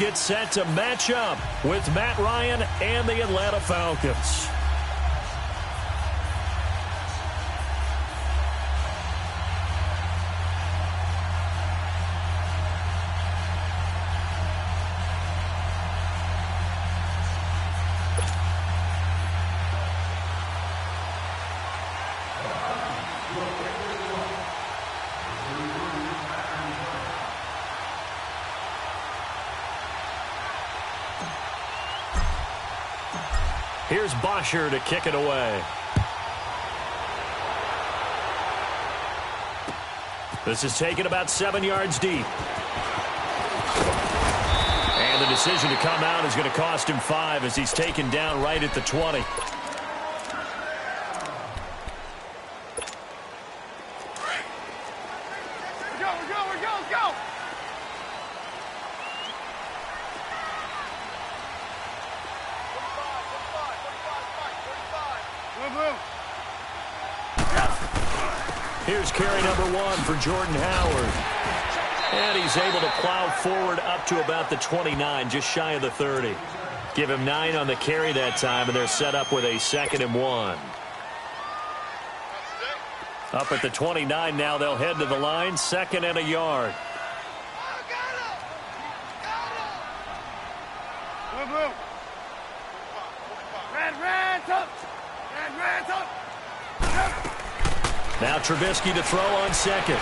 get set to match up with Matt Ryan and the Atlanta Falcons. Here's Bosher to kick it away. This is taken about 7 yards deep. And the decision to come out is going to cost him 5 as he's taken down right at the 20. Here's carry number 1 for Jordan Howard. And he's able to plow forward up to about the 29, just shy of the 30. Give him 9 on the carry that time, and they're set up with a 2nd and 1. Up at the 29 now, they'll head to the line, 2nd and a yard. Now Trubisky to throw on 2nd.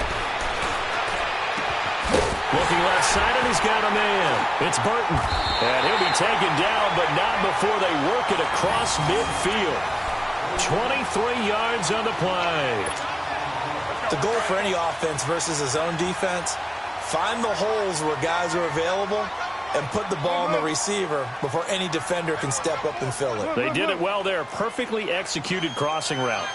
Looking left side, and he's got a man. It's Burton. And he'll be taken down, but not before they work it across midfield. 23 yards on the play. The goal for any offense versus his own defense, find the holes where guys are available and put the ball on the receiver before any defender can step up and fill it. They did it well there. Perfectly executed crossing route.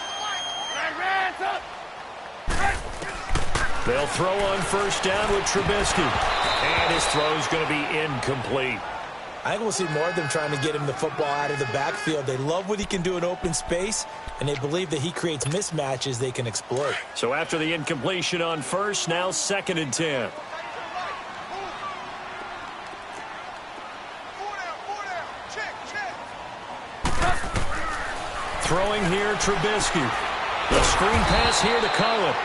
They'll throw on 1st down with Trubisky. And his throw's going to be incomplete. I think we'll see more of them trying to get him the football out of the backfield. They love what he can do in open space, and they believe that he creates mismatches they can exploit. So after the incompletion on 1st, now 2nd and 10. Throwing here, Trubisky. The screen pass here to Cullen.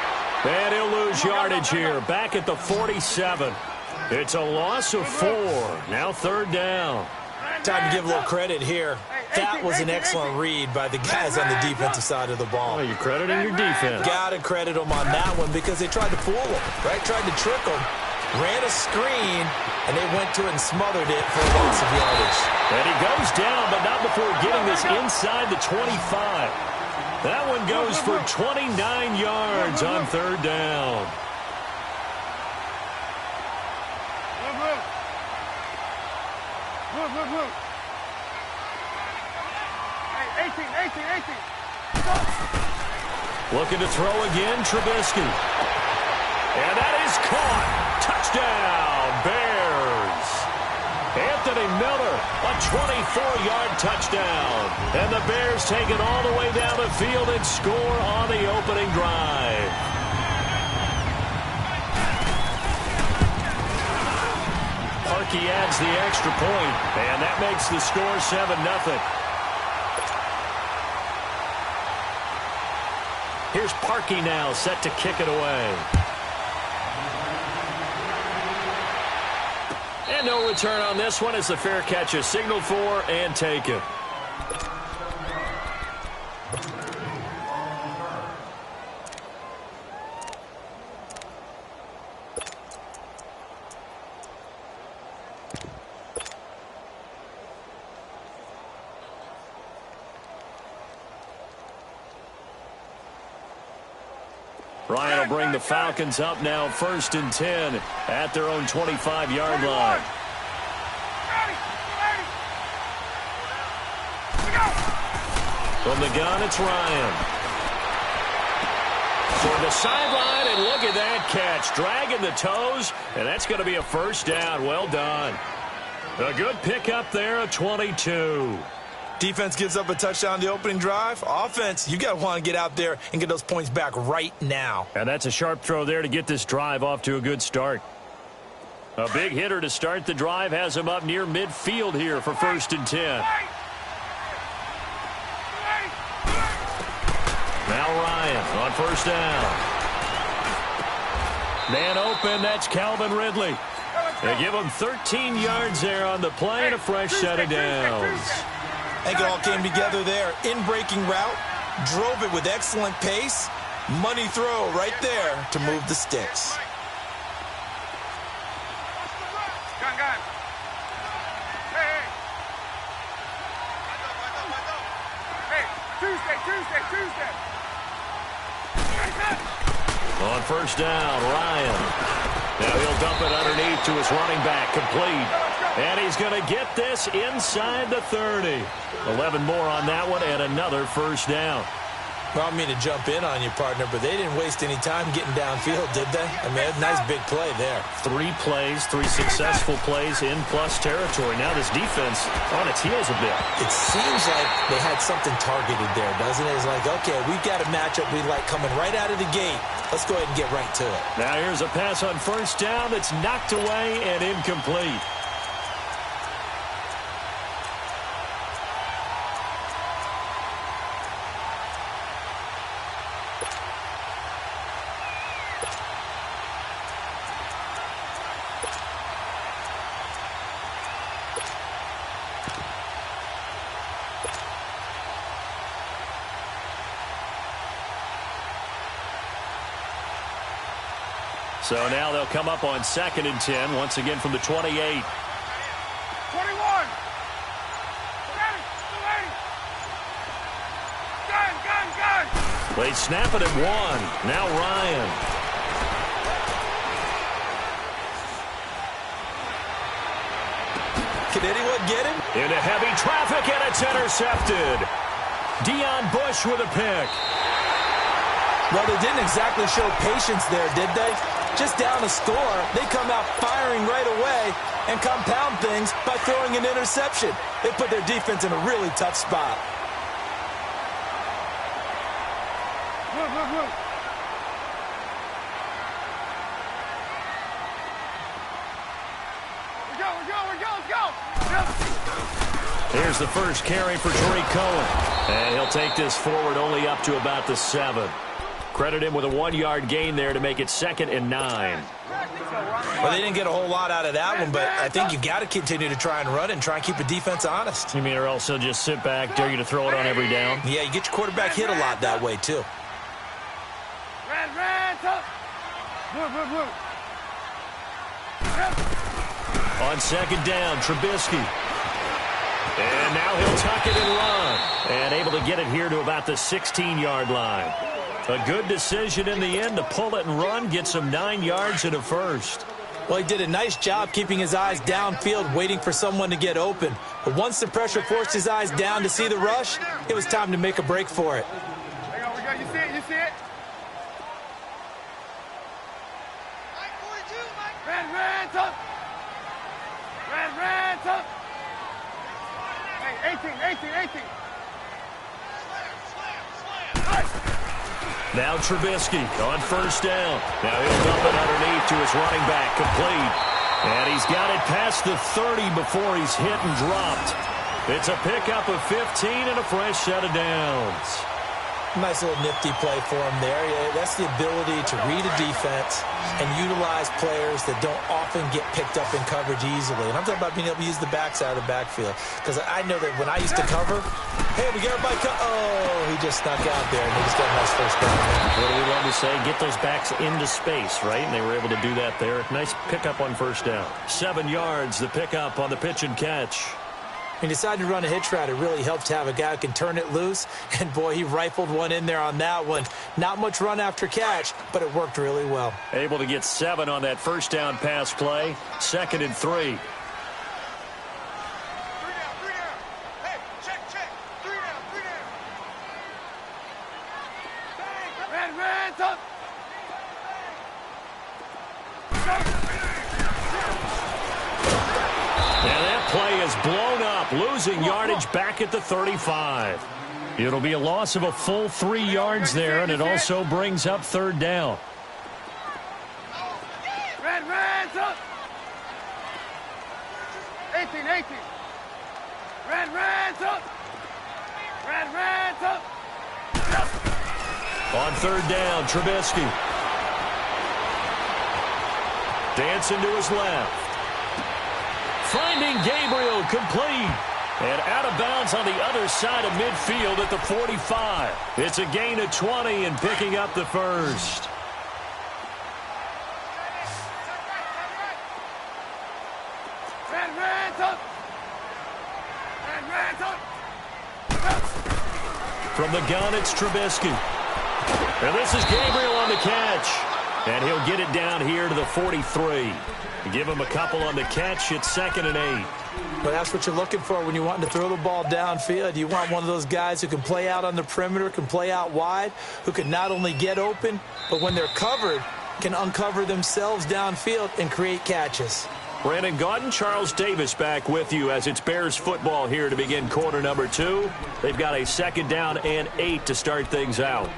And he'll lose yardage here, back at the 47. It's a loss of 4. Now 3rd down. Time to give a little credit here. That was an excellent read by the guys on the defensive side of the ball. Oh, you're crediting your defense. Got to credit them on that one because they tried to fool him, right? Tried to trick him. Ran a screen, and they went to it and smothered it for a loss of yardage. And he goes down, but not before getting this inside the 25. That one goes for 29 yards on 3rd down. Looking to throw again, Trubisky. And that is caught. Touchdown, Bears. Anthony Miller, a 24-yard touchdown. And the Bears take it all the way down the field and score on the opening drive. Parkey adds the extra point, and that makes the score 7-0. Here's Parkey now, set to kick it away. And no return on this one as the fair catch is signaled for and taken. Ryan will bring the Falcons up now, 1st and 10 at their own 25-yard line. From the gun, it's Ryan. For the sideline, and look at that catch. Dragging the toes, and that's going to be a 1st down. Well done. A good pickup there, a 22. Defense gives up a touchdown the opening drive. Offense, you got to want to get out there and get those points back right now. And that's a sharp throw there to get this drive off to a good start. A big hitter to start the drive has him up near midfield here for 1st and 10. Now Ryan on 1st down. Man open, that's Calvin Ridley. They give him 13 yards there on the play and a fresh set of downs. I think it all came together there. In-breaking route, drove it with excellent pace. Money throw right there to move the sticks. Tuesday. On 1st down, Ryan. Now he'll dump it underneath to his running back, complete. And he's going to get this inside the 30. 11 more on that one and another 1st down. Well, I don't mean to jump in on you, partner, but they didn't waste any time getting downfield, did they? I mean, a nice big play there. 3 plays, 3 successful plays in plus territory. Now this defense on its heels a bit. It seems like they had something targeted there, doesn't it? It's like, okay, we've got a matchup we like coming right out of the gate. Let's go ahead and get right to it. Now here's a pass on 1st down that's knocked away and incomplete. So now they'll come up on 2nd and 10, once again from the 28. 21. Gun. They snap it at 1. Now Ryan. Can anyone get him? Into heavy traffic, and it's intercepted. Deion Bush with a pick. Well, they didn't exactly show patience there, did they? Just down a score, they come out firing right away and compound things by throwing an interception. They put their defense in a really tough spot. Look. We go. Here's the first carry for Tariq Cohen. And he'll take this forward only up to about the 7. Credit him with a 1-yard gain there to make it 2nd and 9. Well, they didn't get a whole lot out of that one, but I think you got to continue to try and run and try and keep the defense honest. You mean or else he'll just sit back, dare you to throw it on every down? Yeah, you get your quarterback hit a lot that way, too. Blue. On 2nd down, Trubisky. And now he'll tuck it and run. And able to get it here to about the 16-yard line. A good decision in the end to pull it and run, get some 9 yards and a first. Well, he did a nice job keeping his eyes downfield, waiting for someone to get open. But once the pressure forced his eyes down to see the rush, it was time to make a break for it. Hang on, we got, you see it? Red, tuck. Hey, 18. Now Trubisky on 1st down. Now he'll dump it underneath to his running back, complete. And he's got it past the 30 before he's hit and dropped. It's a pickup of 15 and a fresh set of downs. Nice little nifty play for him there. Yeah, that's the ability to read a defense and utilize players that don't often get picked up in coverage easily. And I'm talking about being able to use the backside of the backfield. Because I know that when I used to cover, hey, we got everybody he just snuck out there, and he just got a nice first down. What do we love to say? Get those backs into space, right? And they were able to do that there. Nice pickup on 1st down. 7 yards, the pickup on the pitch and catch. He decided to run a hitch route. It really helps to have a guy who can turn it loose. And, boy, he rifled one in there on that one. Not much run after catch, but it worked really well. Able to get 7 on that 1st down pass play. 2nd and 3. 3 down. Hey, check. 3 down. Red, tuck. And that play is blown up, losing yardage back at the 35. It'll be a loss of a full 3 yards there, and it also brings up 3rd down. 18, 18. Red, up. Red, up. On third down, Trubisky. Dancing to his left. Finding Gabriel, complete. And out of bounds on the other side of midfield at the 45. It's a gain of 20 and picking up the first. Red, up. Red, up. From the gun, it's Trubisky. And this is Gabriel on the catch. And he'll get it down here to the 43. Give him a couple on the catch. It's 2nd and 8. Well, that's what you're looking for when you want to throw the ball downfield. You want one of those guys who can play out on the perimeter, can play out wide, who can not only get open, but when they're covered, can uncover themselves downfield and create catches. Brandon Gaudin, Charles Davis back with you as it's Bears football here to begin quarter number 2. They've got a 2nd down and 8 to start things out.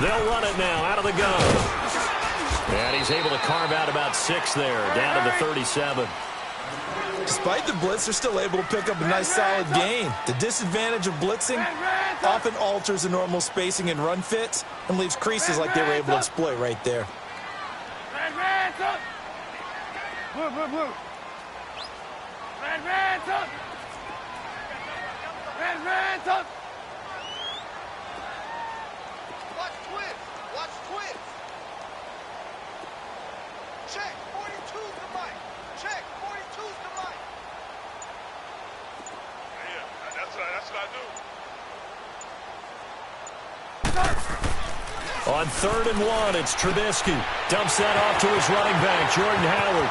They'll run it now out of the gun. And he's able to carve out about 6 there, down to the 37. Despite the blitz, they're still able to pick up a nice solid gain. The disadvantage of blitzing often alters the normal spacing and run fits and leaves creases like they were able to exploit right there. Red, up. Blue. Red, up. Red, up. Watch twins. Check, 42's the mic. Check, 42's the mic. Yeah, that's what I do. On 3rd and 1, it's Trubisky. Dumps that off to his running back, Jordan Howard.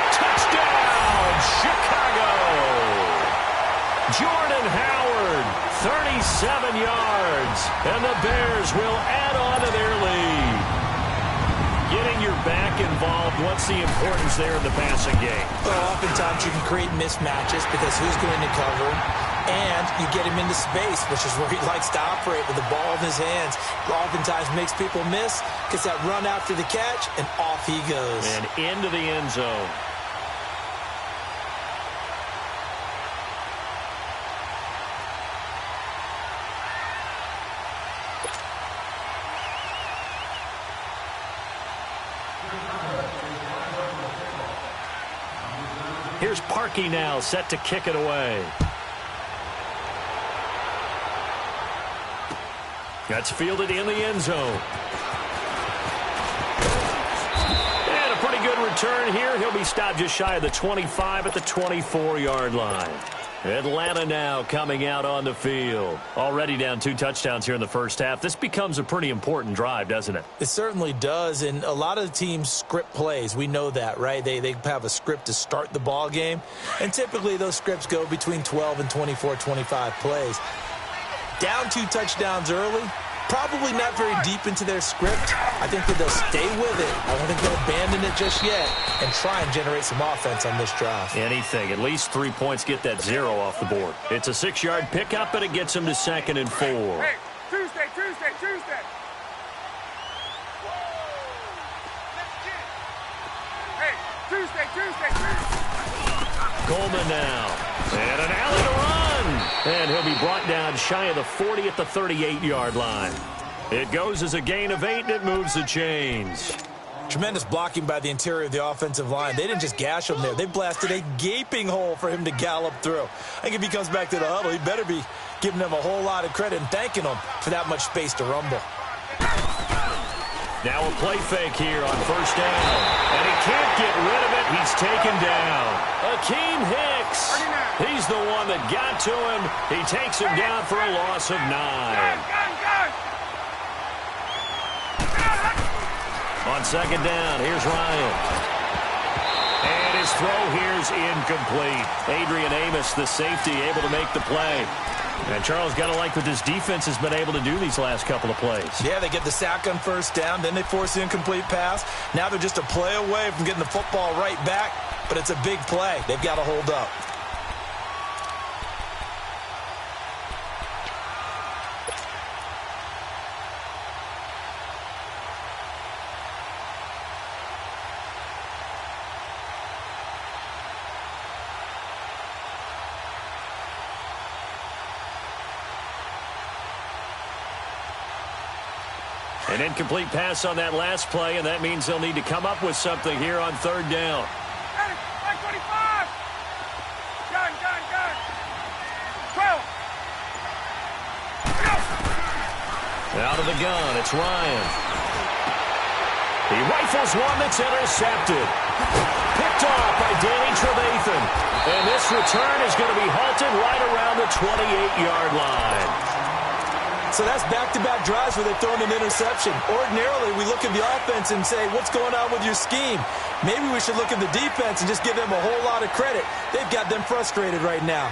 Touchdown, Chicago! Jordan Howard, 37 yards, and the Bears will add on to their lead. Getting your back involved, what's the importance there in the passing game? Well, oftentimes you can create mismatches because who's going to cover him, and you get him into space, which is where he likes to operate with the ball in his hands. Oftentimes makes people miss, gets that run after the catch, and off he goes. And into the end zone. Here's Parkey now, set to kick it away. That's fielded in the end zone. And a pretty good return here. He'll be stopped just shy of the 25 at the 24-yard line. Atlanta now coming out on the field. Already down 2 touchdowns here in the first half. This becomes a pretty important drive, doesn't it? It certainly does, and a lot of the teams script plays. We know that, right? They have a script to start the ball game, and typically those scripts go between 12 and 24, 25 plays. Down 2 touchdowns early, probably not very deep into their script. I think that they'll stay with it. I don't think they'll abandon it just yet and try and generate some offense on this drive. Anything. At least 3 points, get that 0 off the board. It's a 6-yard pickup, and it gets them to 2nd and 4. Hey, Tuesday. Hey, Tuesday. Coleman now. And an alley to run. And he'll be brought down shy of the 40 at the 38-yard line. It goes as a gain of 8, and it moves the chains. Tremendous blocking by the interior of the offensive line. They didn't just gash him there. They blasted a gaping hole for him to gallop through. I think if he comes back to the huddle, he better be giving them a whole lot of credit and thanking them for that much space to rumble. Now a play fake here on 1st down. And he can't get rid of it. He's taken down. Akeem Hicks. He's the one that got to him. He takes him down for a loss of 9. On 2nd down, here's Ryan. And his throw here's incomplete. Adrian Amos, the safety, able to make the play. And Charles, got to like what this defense has been able to do these last couple of plays. Yeah, they get the sack on first down, then they force the incomplete pass. Now they're just a play away from getting the football right back, but it's a big play. They've got to hold up. An incomplete pass on that last play, and that means they'll need to come up with something here on third down. Out of the gun, it's Ryan. He rifles one that's intercepted. Picked off by Danny Trevathan. And this return is going to be halted right around the 28-yard line. So that's back-to-back drives where they've thrown an interception. Ordinarily, we look at the offense and say, what's going on with your scheme? Maybe we should look at the defense and just give them a whole lot of credit. They've got them frustrated right now.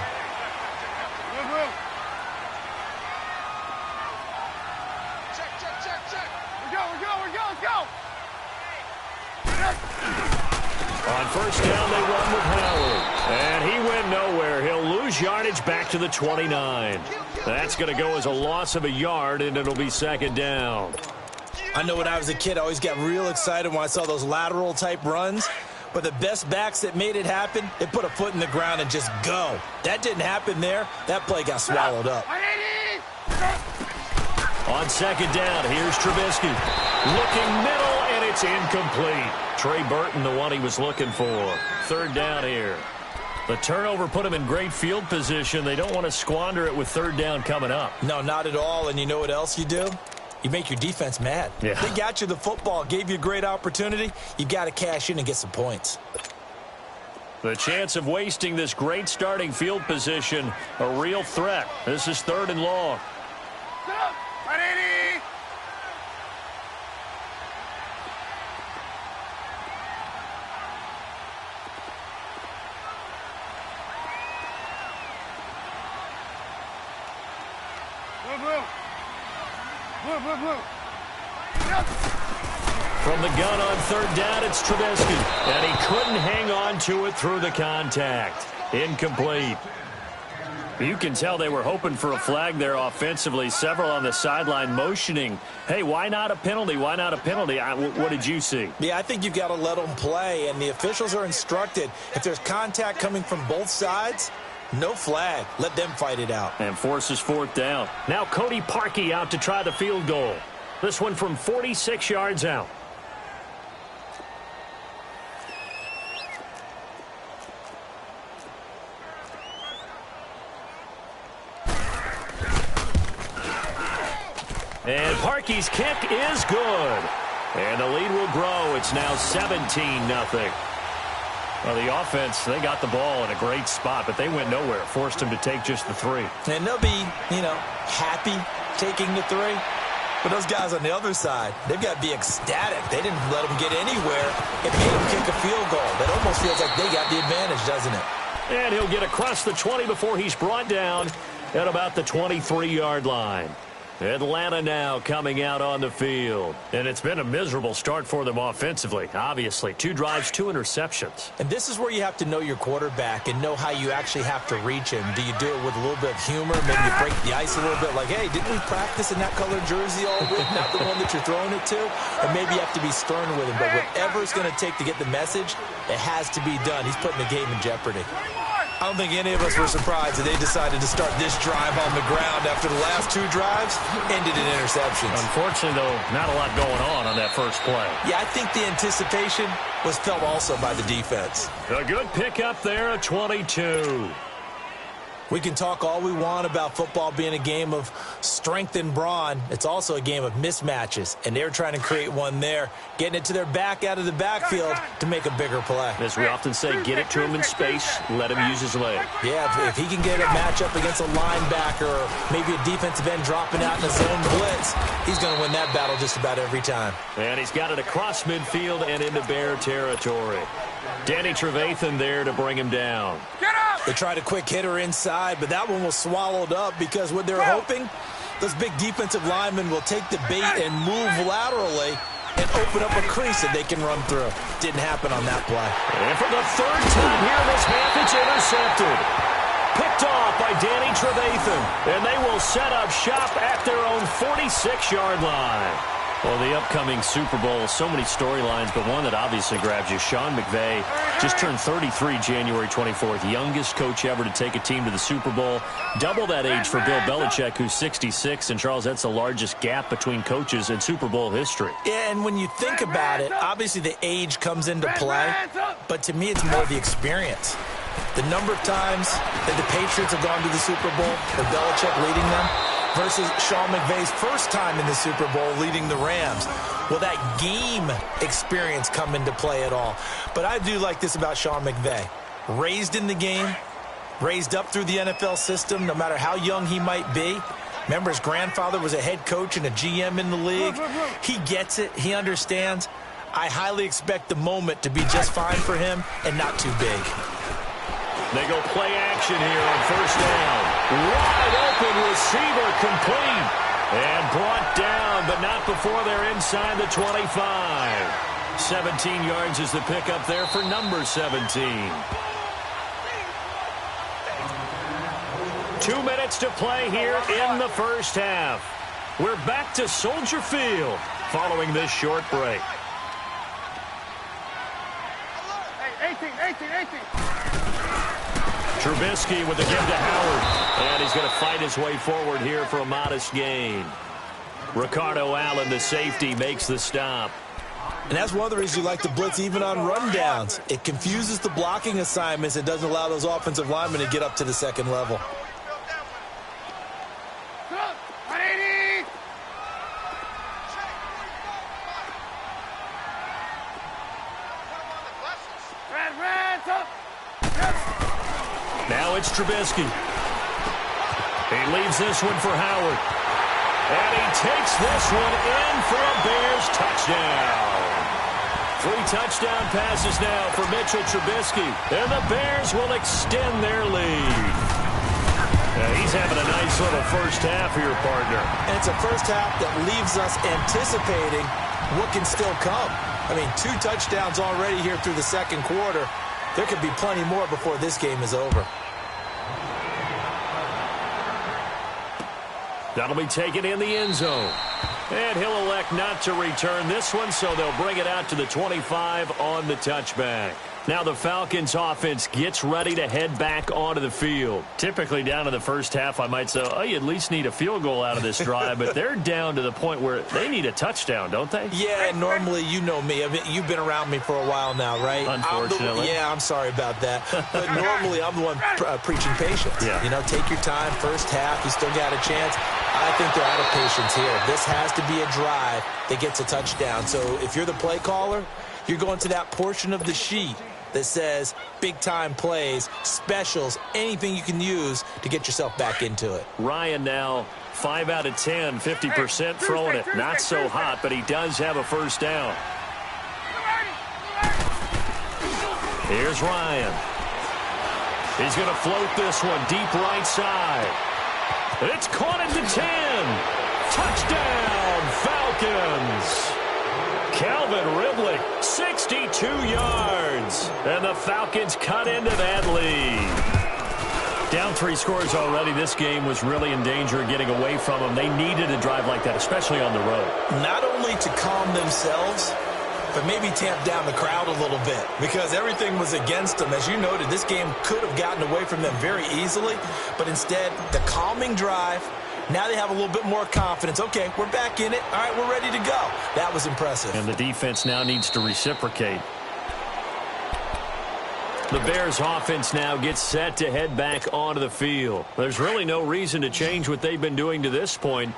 On first down, they run with Howard. And he went nowhere. He'll lose yardage back to the 29. That's going to go as a loss of a yard, and it'll be second down. I know when I was a kid, I always got real excited when I saw those lateral-type runs. But the best backs that made it happen, they put a foot in the ground and just go. That didn't happen there. That play got swallowed up. On second down, here's Trubisky. Looking middle, and it's incomplete. Trey Burton, the one he was looking for. Third down here. The turnover put him in great field position. They don't want to squander it with third down coming up. No, not at all. And you know what else you do? You make your defense mad. Yeah. They got you the football, gave you a great opportunity. You got to cash in and get some points. The chance of wasting this great starting field position, a real threat. This is third and long. From the gun on third down, it's Trubisky. And he couldn't hang on to it through the contact. Incomplete. You can tell they were hoping for a flag there offensively. Several on the sideline motioning, hey, why not a penalty? Why not a penalty? What did you see? Yeah, I think you've got to let them play. And the officials are instructed, if there's contact coming from both sides, no flag. Let them fight it out. And forces fourth down. Now Cody Parkey out to try the field goal. This one from 46 yards out. And Parkey's kick is good. And the lead will grow. It's now 17-0. Well, the offense, they got the ball in a great spot, but they went nowhere. Forced them to take just the 3. And they'll be, happy taking the 3. But those guys on the other side, they've got to be ecstatic. They didn't let them get anywhere. It made them kick a field goal. That almost feels like they got the advantage, doesn't it? And he'll get across the 20 before he's brought down at about the 23-yard line. Atlanta now coming out on the field. And it's been a miserable start for them offensively, obviously. 2 drives, 2 interceptions. And this is where you have to know your quarterback and know how you actually have to reach him. Do you do it with a little bit of humor? Maybe you break the ice a little bit like, hey, didn't we practice in that colored jersey all week? Not the one that you're throwing it to? Or maybe you have to be stern with him. But whatever it's going to take to get the message, it has to be done. He's putting the game in jeopardy. I don't think any of us were surprised that they decided to start this drive on the ground after the last 2 drives ended in interceptions. Unfortunately, though, not a lot going on that first play. Yeah, I think the anticipation was felt also by the defense. A good pickup there at 22. We can talk all we want about football being a game of strength and brawn. It's also a game of mismatches, and they're trying to create one there, getting it to their back out of the backfield to make a bigger play. As we often say, get it to him in space, let him use his leg. Yeah, if he can get a matchup against a linebacker or maybe a defensive end dropping out in a zone blitz, he's going to win that battle just about every time. And he's got it across midfield and into Bear territory. Danny Trevathan there to bring him down. Get up! They tried a quick hitter inside, but that one was swallowed up because what they're hoping, those big defensive linemen will take the bait and move laterally and open up a crease that they can run through. Didn't happen on that play. And for the third time here in this half, it's intercepted. Picked off by Danny Trevathan. And they will set up shop at their own 46-yard line. Well, the upcoming Super Bowl, so many storylines, but one that obviously grabs you. Sean McVay just turned 33 January 24th. Youngest coach ever to take a team to the Super Bowl. Double that age for Bill Belichick, who's 66. And, Charles, that's the largest gap between coaches in Super Bowl history. Yeah, and when you think about it, obviously the age comes into play. But to me, it's more the experience. The number of times that the Patriots have gone to the Super Bowl with Belichick leading them versus Sean McVay's first time in the Super Bowl leading the Rams. Will that game experience come into play at all? But I do like this about Sean McVay. Raised in the game, raised up through the NFL system, no matter how young he might be. Remember, his grandfather was a head coach and a GM in the league. He gets it. He understands. I highly expect the moment to be just fine for him and not too big. They go play action here on first down. Wide open receiver complete. And brought down, but not before they're inside the 25. 17 yards is the pickup there for number 17. 2 minutes to play here in the first half. We're back to Soldier Field following this short break. 18. Trubisky with the give to Howard. And he's going to fight his way forward here for a modest gain. Ricardo Allen, the safety, makes the stop. And that's one of the reasons you like to blitz even on rundowns. It confuses the blocking assignments and doesn't allow those offensive linemen to get up to the second level. Now it's Trubisky. He leaves this one for Howard. And he takes this one in for a Bears touchdown. 3 touchdown passes now for Mitchell Trubisky. And the Bears will extend their lead. He's having a nice little first half here, partner. And it's a first half that leaves us anticipating what can still come. I mean, 2 touchdowns already here through the second quarter. There could be plenty more before this game is over. That'll be taken in the end zone. And he'll elect not to return this one, so they'll bring it out to the 25 on the touchback. Now the Falcons offense gets ready to head back onto the field. Typically down to the first half, I might say, oh, you at least need a field goal out of this drive, but they're down to the point where they need a touchdown, don't they? Yeah, and normally you know me. You've been around me for a while now, right? Unfortunately. I'm sorry about that. But normally I'm the one preaching patience. Yeah. You know, take your time, first half, you still got a chance. I think they're out of patience here. This has to be a drive that gets a touchdown. So if you're the play caller, you're going to that portion of the sheet that says big-time plays, specials, anything you can use to get yourself back into it. Ryan now 5 out of 10, 50% throwing it. Not so hot, but he does have a first down. Here's Ryan. He's going to float this one deep right side. It's caught at the 10. Touchdown, Falcons. Calvin Ridley, 62 yards. And the Falcons cut into that lead. Down 3 scores already. This game was really in danger of getting away from them. They needed a drive like that, especially on the road. Not only to calm themselves, but maybe tamp down the crowd a little bit because everything was against them. As you noted, this game could have gotten away from them very easily, but instead, the calming drive, now they have a little bit more confidence. Okay, we're back in it. All right, we're ready to go. That was impressive. And the defense now needs to reciprocate. The Bears offense now gets set to head back onto the field. There's really no reason to change what they've been doing to this point.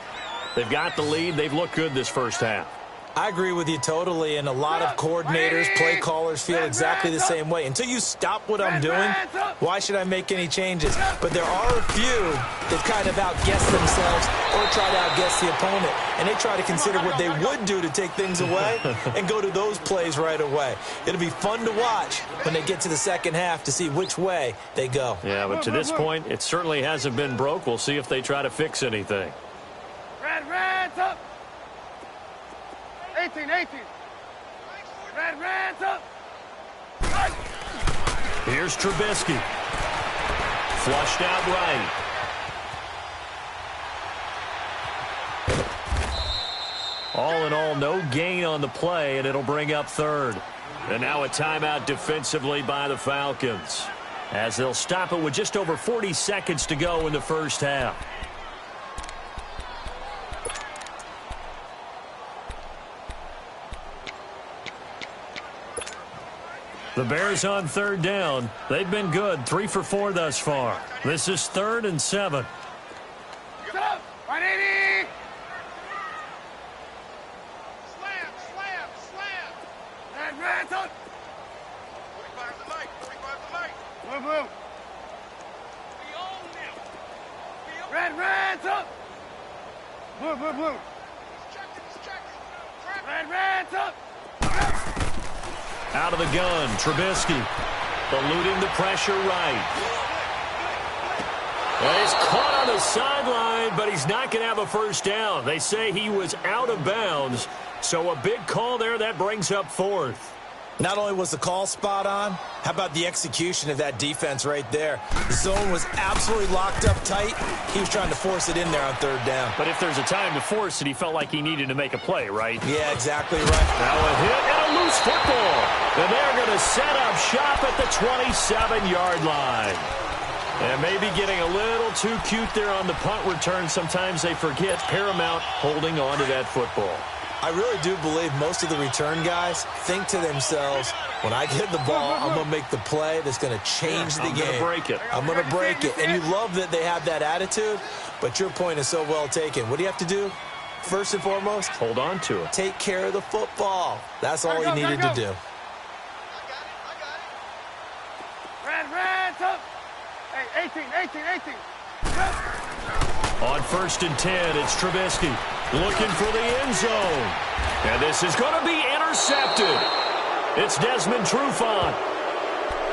They've got the lead. They've looked good this first half. I agree with you totally, and a lot of coordinators, play callers feel exactly the same way. Until you stop what I'm doing, why should I make any changes? But there are a few that kind of outguess themselves or try to outguess the opponent, and they try to consider what they would do to take things away and go to those plays right away. It'll be fun to watch when they get to the second half to see which way they go. Yeah, but to this point, it certainly hasn't been broke. We'll see if they try to fix anything. Reds up. 18. Reds up. Here's Trubisky. Flushed out right. All in all, no gain on the play, and it'll bring up third. And now a timeout defensively by the Falcons, as they'll stop it with just over 40 seconds to go in the first half. The Bears on third down. They've been good, 3 for 4 thus far. This is 3rd and 7. Get up. 180. Slam. Reds up. 45 the mic. Move. We own them. Reds up. Move. He's checking. Reds up. Out of the gun, Trubisky. Eluding the pressure right. Well, he's caught on the sideline, but he's not going to have a first down. They say he was out of bounds, so a big call there that brings up 4th. Not only was the call spot on, how about the execution of that defense right there? The zone was absolutely locked up tight. He was trying to force it in there on third down. But if there's a time to force it, he felt like he needed to make a play, right? Yeah, exactly right. Now a hit and a loose football. And they're going to set up shop at the 27-yard line. And maybe getting a little too cute there on the punt return. Sometimes they forget paramount holding on to that football. I really do believe most of the return guys think to themselves, when I get the ball, I'm going to make the play that's going to change the game. I'm going to break it. I'm going to break it. And you love that they have that attitude, but your point is so well taken. What do you have to do? First and foremost, hold on to it. Take care of the football. That's all he needed to do. Reds up. Hey, 18. On 1st and 10, it's Trubisky looking for the end zone. And this is going to be intercepted. It's Desmond Trufant.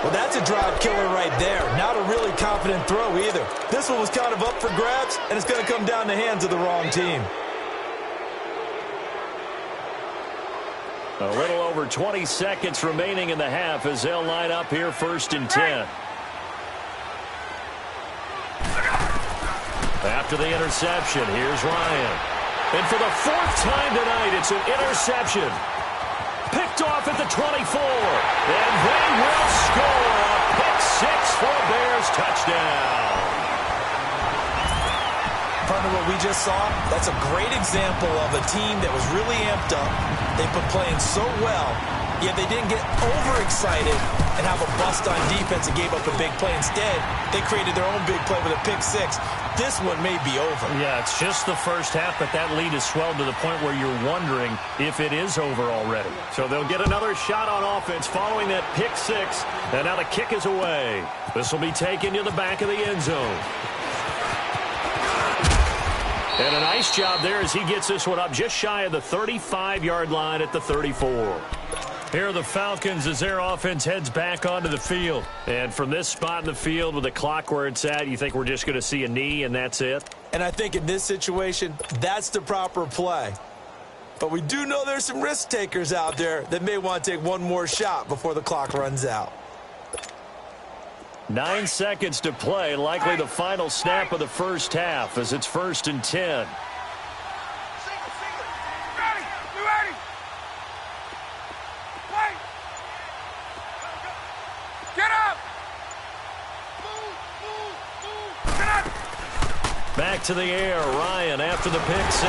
Well, that's a drive killer right there. Not a really confident throw either. This one was kind of up for grabs, and it's going to come down the hands of the wrong team. A little over 20 seconds remaining in the half as they'll line up here 1st and 10. After the interception, here's Ryan. And for the 4th time tonight, it's an interception. Picked off at the 24. And they will score a pick 6 for a Bears touchdown. Partner, what we just saw, that's a great example of a team that was really amped up. They've been playing so well, yet they didn't get overexcited and have a bust on defense and gave up a big play. Instead, they created their own big play with a pick 6. This one may be over. Yeah, it's just the first half, but that lead has swelled to the point where you're wondering if it is over already. So they'll get another shot on offense following that pick 6, and now the kick is away. This will be taken to the back of the end zone. And a nice job there as he gets this one up just shy of the 35-yard line at the 34. Here are the Falcons as their offense heads back onto the field. And from this spot in the field with the clock where it's at, you think we're just going to see a knee and that's it? And I think in this situation, that's the proper play. But we do know there's some risk takers out there that may want to take one more shot before the clock runs out. 9 seconds to play, likely the final snap of the first half as it's 1st and 10. Back to the air, Ryan after the pick 6.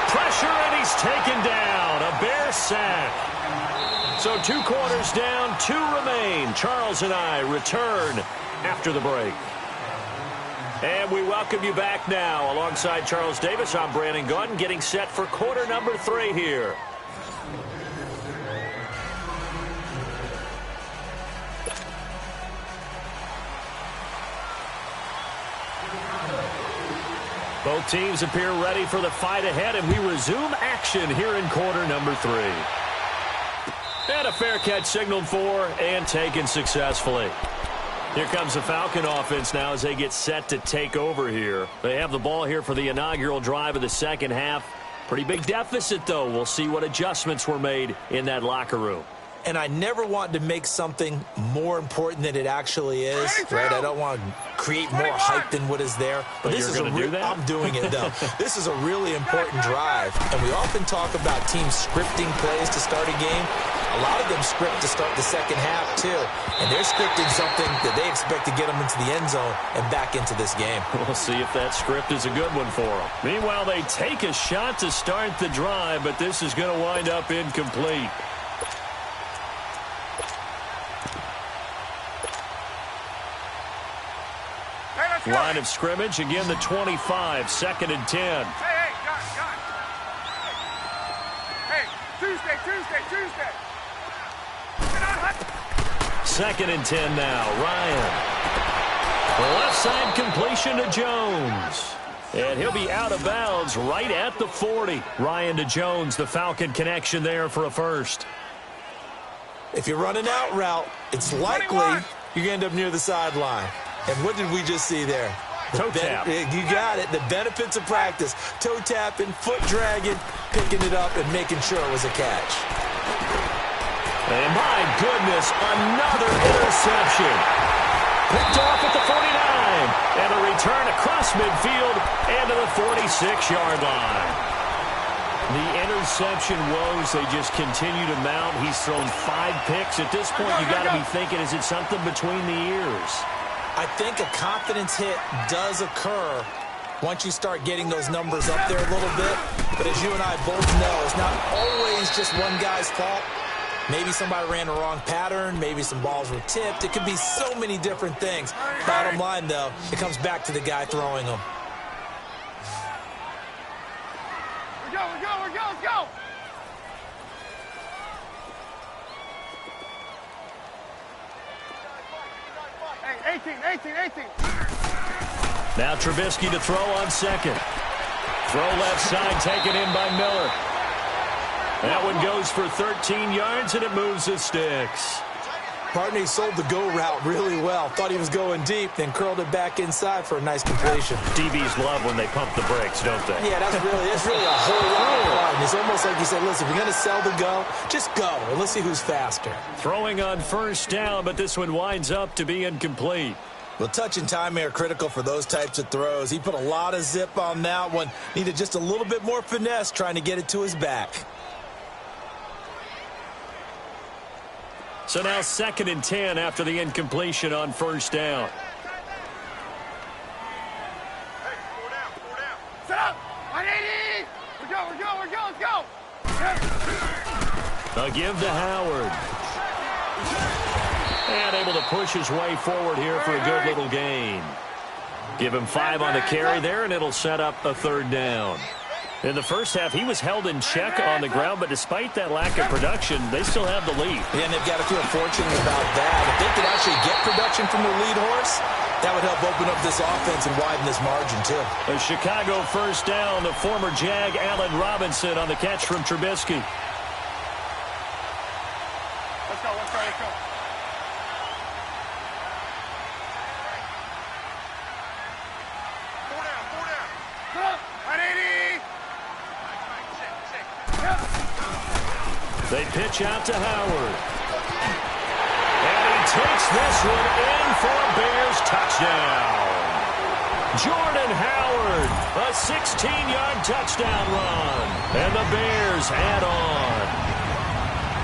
Pressure, and he's taken down. A Bear sack. So 2 quarters down, 2 remain. Charles and I return after the break. And we welcome you back now. Alongside Charles Davis, I'm Brandon Gaudin, getting set for quarter number 3 here. Both teams appear ready for the fight ahead, and we resume action here in quarter number 3. And a fair catch signaled for and taken successfully. Here comes the Falcon offense now as they get set to take over here. They have the ball here for the inaugural drive of the second half. Pretty big deficit, though. We'll see what adjustments were made in that locker room. And I never want to make something more important than it actually is, right? I don't want to create more hype than what is there. But this is I'm doing it, though. This is a really important drive. And we often talk about teams scripting plays to start a game. A lot of them script to start the second half, too. And they're scripting something that they expect to get them into the end zone and back into this game. We'll see if that script is a good one for them. Meanwhile, they take a shot to start the drive, but this is going to wind up incomplete. Line of scrimmage, again the 25, 2nd and 10. Hey, John. Hey, Tuesday. Get on, hut. 2nd and 10 now, Ryan. The left side completion to Jones. And he'll be out of bounds right at the 40. Ryan to Jones, the Falcon connection there for a first. If you're running out route, it's likely you're going to end up near the sideline. And what did we just see there? Toe tap. You got it. The benefits of practice. Toe tapping, foot dragging, picking it up, and making sure it was a catch. And my goodness, another interception. Picked off at the 49. And a return across midfield and to the 46-yard line. The interception woes, they just continue to mount. He's thrown 5 picks. At this point, you got to be thinking, is it something between the ears? I think a confidence hit does occur once you start getting those numbers up there a little bit. But as you and I both know, it's not always just one guy's fault. Maybe somebody ran the wrong pattern. Maybe some balls were tipped. It could be so many different things. Bottom line, though, it comes back to the guy throwing them. Let's go. Hey, 18. Now Trubisky to throw on 2nd. Throw left side taken in by Miller. That one goes for 13 yards, and it moves the sticks. Partney sold the go route really well. Thought he was going deep, then curled it back inside for a nice completion. DBs love when they pump the brakes, don't they? Yeah, that's really a whole lot of fun. It's almost like you said, listen, if you're going to sell the go, just go, and let's see who's faster. Throwing on first down, but this one winds up to be incomplete. Well, touch and timing are critical for those types of throws. He put a lot of zip on that one. Needed just a little bit more finesse trying to get it to his back. So now 2nd and 10 after the incompletion on first down. Hey, 4 down. Set up. 180. Let's go. A give to Howard. And able to push his way forward here for a good little gain. Give him 5 on the carry there, and it'll set up a 3rd down. In the first half, he was held in check on the ground, but despite that lack of production, they still have the lead. Yeah, and they've got to feel fortunate about that. If they could actually get production from their lead horse, that would help open up this offense and widen this margin, too. A Chicago first down, the former Jag Allen Robinson on the catch from Trubisky. Let's go. 4 down. 180. They pitch out to Howard. And he takes this one in for a Bears touchdown. Jordan Howard, a 16-yard touchdown run. And the Bears add on.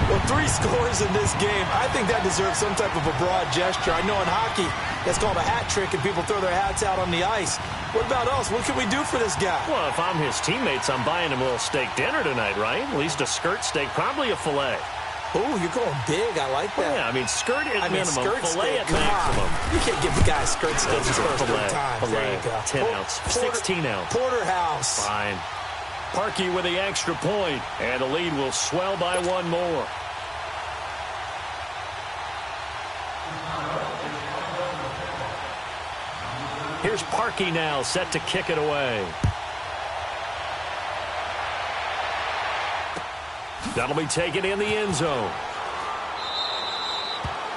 Well, 3 scores in this game. I think that deserves some type of a broad gesture. I know in hockey, that's called a hat trick, and people throw their hats out on the ice. What about us? What can we do for this guy? Well, if I'm his teammates, I'm buying him a little steak dinner tonight, right? At least a skirt steak, probably a filet. Oh, you're going big. I like that. Yeah, I mean, skirt at minimum, fillet at Come maximum. on. You can't give the guy skirt skills his first Fillet, 3 times. There you go. 10 ounce, 16 ounce. Porterhouse. Fine. Parkey with the extra point, and the lead will swell by 1 more. Here's Parkey now, set to kick it away. That'll be taken in the end zone.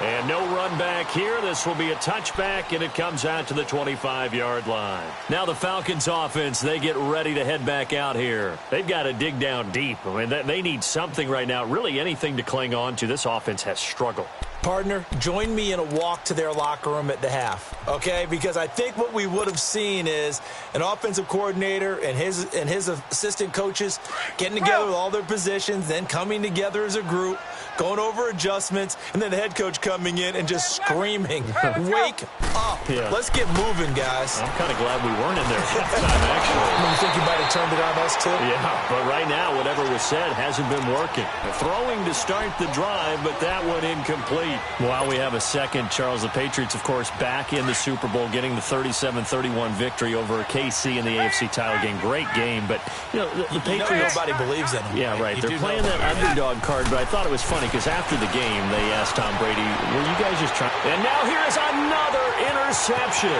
And no run back here. This will be a touchback, and it comes out to the 25-yard line. Now the Falcons offense, they get ready to head back out here. They've got to dig down deep. I mean, they need something right now, really anything to cling on to. This offense has struggled. Partner, join me in a walk to their locker room at the half, okay? Because I think what we would have seen is an offensive coordinator and his assistant coaches getting together with all their positions, then coming together as a group, going over adjustments, and then the head coach coming in and just screaming, wake up. Yeah. Let's get moving, guys. I'm kind of glad we weren't in there at that time, actually. You think you might have turned it on us, too? Yeah, but right now, whatever was said hasn't been working. Throwing to start the drive, but that one incomplete. While we have a second, Charles, the Patriots, of course, back in the Super Bowl, getting the 37-31 victory over KC in the AFC title game. Great game, but, you know, the Patriots... nobody believes in them. Yeah, right. They're playing that underdog card, but I thought it was funny because after the game, they asked Tom Brady, were you guys just trying... And now here is another interception.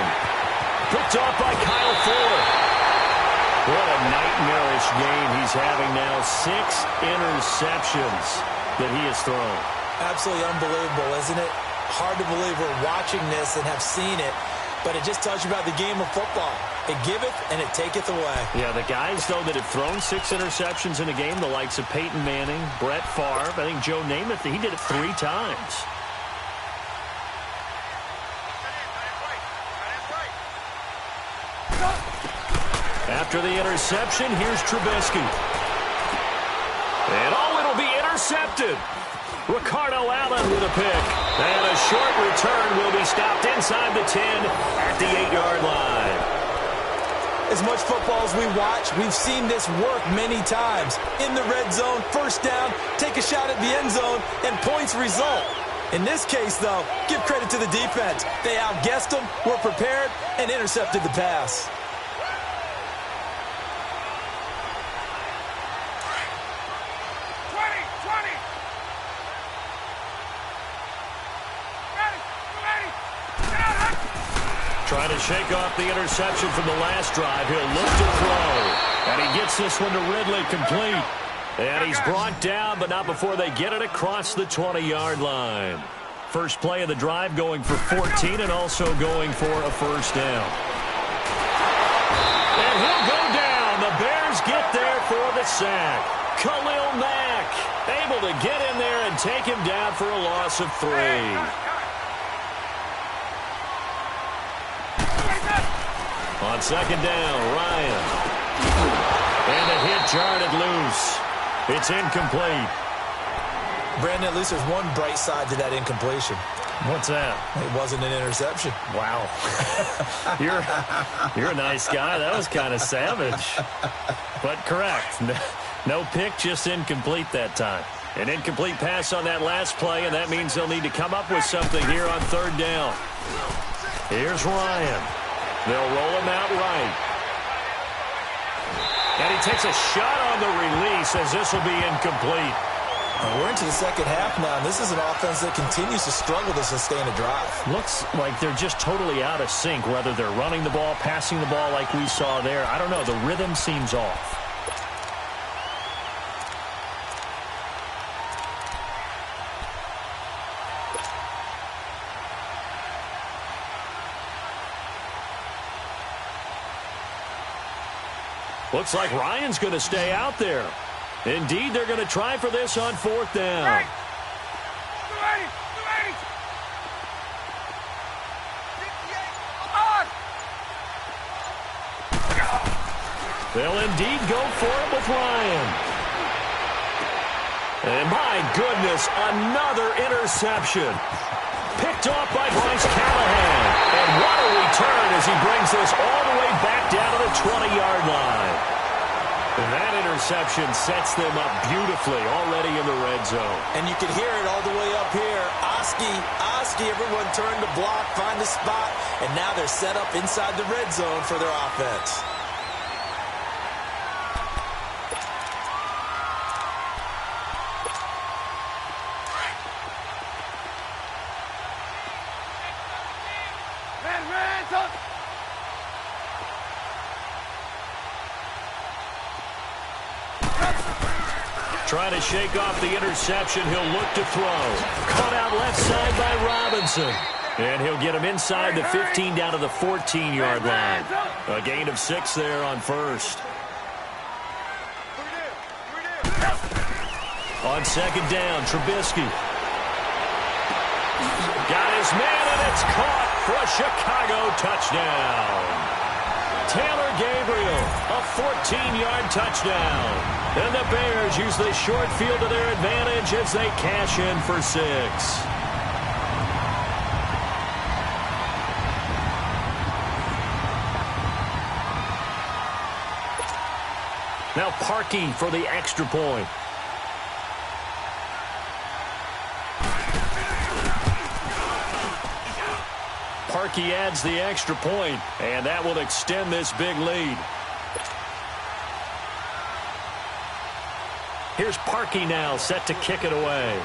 Picked off by Kyle Fuller. What a nightmarish game he's having now. 6 interceptions that he has thrown. Absolutely unbelievable, isn't it? Hard to believe we're watching this and have seen it, but it just tells you about the game of football. It giveth and it taketh away. Yeah, the guys, though, that have thrown 6 interceptions in a game, the likes of Peyton Manning, Brett Favre, I think Joe Namath, he did it 3 times. After the interception, here's Trubisky. And it'll be intercepted. Ricardo Allen with a pick. And a short return will be stopped inside the 10 at the 8-yard line. As much football as we watch, we've seen this work many times. In the red zone, first down, take a shot at the end zone, and points result. In this case, though, give credit to the defense. They outguessed them, were prepared, and intercepted the pass. Trying to shake off the interception from the last drive. He'll look to throw. And he gets this one to Ridley complete. And he's brought down, but not before they get it across the 20-yard line. First play of the drive going for 14 and also going for a first down. And he'll go down. The Bears get there for the sack. Khalil Mack able to get in there and take him down for a loss of 3. On second down, Ryan. And the hit jarred loose. It's incomplete. Brandon, at least there's one bright side to that incompletion. What's that? It wasn't an interception. Wow. You're a nice guy. That was kind of savage. But correct. No pick, just incomplete that time. An incomplete pass on that last play, and that means they'll need to come up with something here on third down. Here's Ryan. They'll roll him out right. And he takes a shot on the release as this will be incomplete. We're into the second half now, and this is an offense that continues to struggle to sustain a drive. Looks like they're just totally out of sync, whether they're running the ball, passing the ball like we saw there. I don't know. The rhythm seems off. Looks like Ryan's going to stay out there. Indeed, they're going to try for this on fourth down. They'll indeed go for it with Ryan. And my goodness, another interception. Picked off by Bryce Callahan. And what a return as he brings this all the way back down to the 20-yard line. And that interception sets them up beautifully already in the red zone. And you can hear it all the way up here. Oski, everyone turned to block, find a spot, and now they're set up inside the red zone for their offense. Trying to shake off the interception. He'll look to throw. Caught out left side by Robinson. And he'll get him inside the 15 down to the 14-yard line. A gain of 6 there on first. On second down, Trubisky. Got his man, and it's caught for a Chicago touchdown. Taylor Gabriel, a 14-yard touchdown. And the Bears use the short field to their advantage as they cash in for 6. Now Parkey for the extra point. Parkey adds the extra point, and that will extend this big lead. Here's Parkey now, set to kick it away.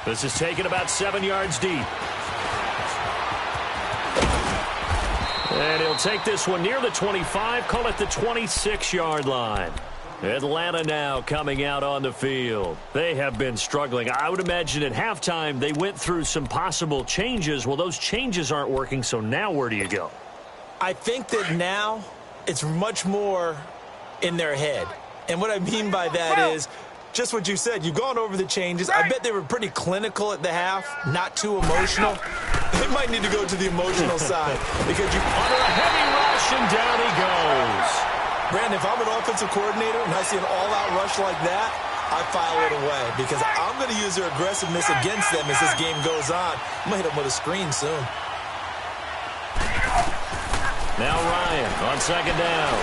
This is taken about 7 yards deep. And he'll take this one near the 25, call it the 26-yard line. Atlanta now coming out on the field. They have been struggling. I would imagine at halftime they went through some possible changes. Well, those changes aren't working, so now where do you go? I think that now it's much more in their head. And what I mean by that is just what you said. You've gone over the changes. I bet they were pretty clinical at the half, not too emotional. They might need to go to the emotional side because you under a heavy rush, and down he goes. Brandon, if I'm an offensive coordinator and I see an all-out rush like that, I file it away because I'm going to use their aggressiveness against them as this game goes on. I'm going to hit them with a screen soon. Now Ryan on second down.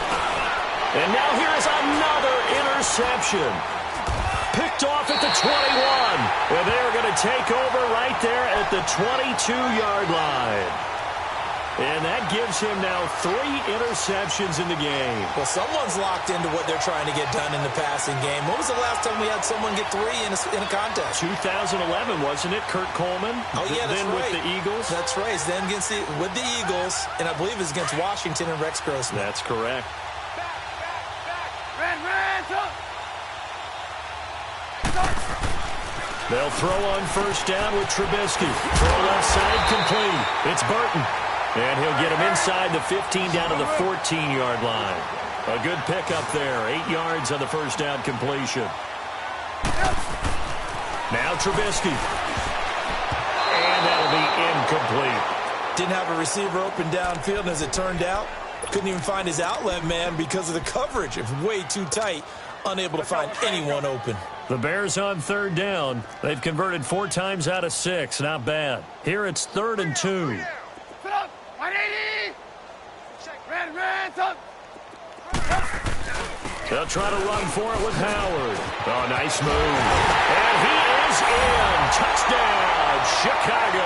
And now here's another interception. Picked off at the 21. And they're going to take over right there at the 22-yard line. And that gives him now 3 interceptions in the game. Well, someone's locked into what they're trying to get done in the passing game. When was the last time we had someone get 3 in a contest? 2011, wasn't it? Kurt Coleman? Oh, yeah, that's then right. With the Eagles? That's right. Then with the Eagles, and I believe it's against Washington and Rex Grossman. That's correct. They'll throw on first down with Trubisky. Throw left side complete. It's Burton. And he'll get him inside the 15 down to the 14-yard line. A good pickup there. 8 yards on the first down completion. Now Trubisky. And that'll be incomplete. Didn't have a receiver open downfield, and as it turned out, couldn't even find his outlet man because of the coverage. It's way too tight. Unable to find anyone open. The Bears on third down. They've converted 4 times out of 6. Not bad. Here it's 3rd and 2. They'll try to run for it with Howard. Oh, nice move. And he is in. Touchdown, Chicago.